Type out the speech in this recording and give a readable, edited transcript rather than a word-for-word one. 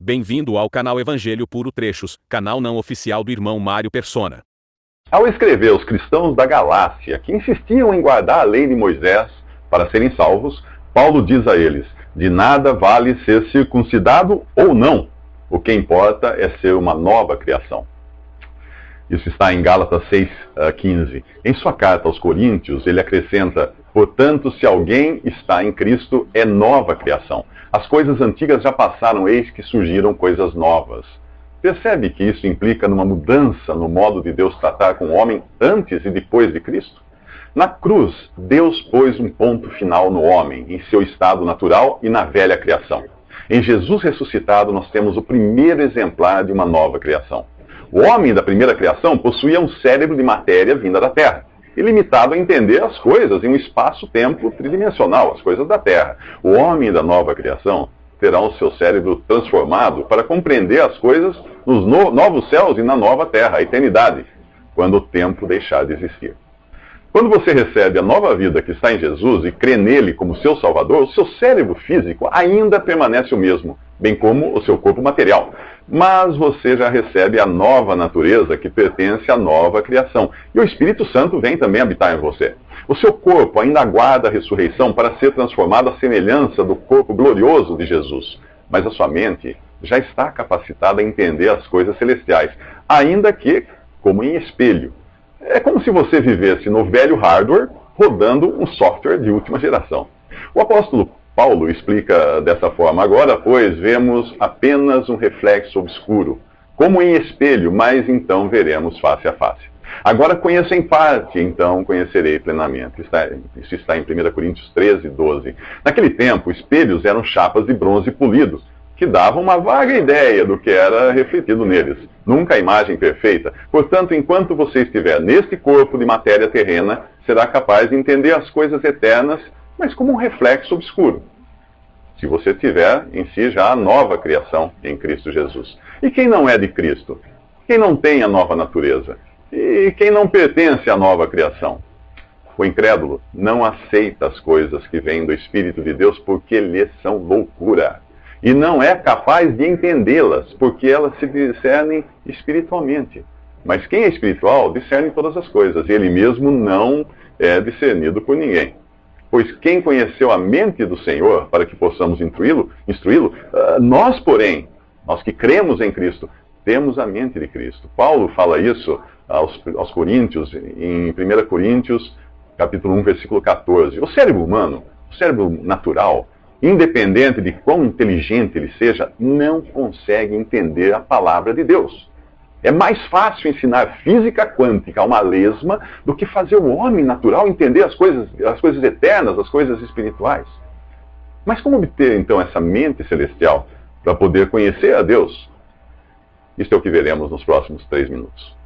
Bem-vindo ao canal Evangelho Puro Trechos, canal não oficial do irmão Mário Persona. Ao escrever aos cristãos da Galácia, que insistiam em guardar a lei de Moisés para serem salvos, Paulo diz a eles: de nada vale ser circuncidado ou não. O que importa é ser uma nova criação. Isso está em Gálatas 6:15. Em sua carta aos Coríntios, ele acrescenta: portanto, se alguém está em Cristo, é nova criação. As coisas antigas já passaram, eis que surgiram coisas novas. Percebe que isso implica numa mudança no modo de Deus tratar com o homem antes e depois de Cristo? Na cruz, Deus pôs um ponto final no homem, em seu estado natural e na velha criação. Em Jesus ressuscitado, nós temos o primeiro exemplar de uma nova criação. O homem da primeira criação possuía um cérebro de matéria vinda da Terra, e limitado a entender as coisas em um espaço-tempo tridimensional, as coisas da Terra. O homem da nova criação terá o seu cérebro transformado para compreender as coisas nos novos céus e na nova Terra, a eternidade, quando o tempo deixar de existir. Quando você recebe a nova vida que está em Jesus e crê nele como seu Salvador, o seu cérebro físico ainda permanece o mesmo, bem como o seu corpo material. Mas você já recebe a nova natureza que pertence à nova criação. E o Espírito Santo vem também habitar em você. O seu corpo ainda aguarda a ressurreição para ser transformado à semelhança do corpo glorioso de Jesus. Mas a sua mente já está capacitada a entender as coisas celestiais, ainda que como em espelho. É como se você vivesse no velho hardware rodando um software de última geração. O apóstolo Paulo explica dessa forma: agora, pois, vemos apenas um reflexo obscuro, como em espelho, mas então veremos face a face. Agora conheço em parte, então conhecerei plenamente. Isso está em 1 Coríntios 13:12. Naquele tempo, espelhos eram chapas de bronze polido, que davam uma vaga ideia do que era refletido neles. Nunca a imagem perfeita. Portanto, enquanto você estiver neste corpo de matéria terrena, será capaz de entender as coisas eternas, mas como um reflexo obscuro, se você tiver em si já a nova criação em Cristo Jesus. E quem não é de Cristo? Quem não tem a nova natureza? E quem não pertence à nova criação? O incrédulo não aceita as coisas que vêm do Espírito de Deus porque lhes são loucura. E não é capaz de entendê-las, porque elas se discernem espiritualmente. Mas quem é espiritual discerne todas as coisas, e ele mesmo não é discernido por ninguém. Pois quem conheceu a mente do Senhor para que possamos instruí-lo? Nós, porém, nós que cremos em Cristo, temos a mente de Cristo. Paulo fala isso aos Coríntios, em 1 Coríntios, capítulo 1, versículo 14. O cérebro humano, o cérebro natural, independente de quão inteligente ele seja, não consegue entender a palavra de Deus. É mais fácil ensinar física quântica a uma lesma do que fazer o homem natural entender as coisas eternas, as coisas espirituais. Mas como obter, então, essa mente celestial para poder conhecer a Deus? Isso é o que veremos nos próximos 3 minutos.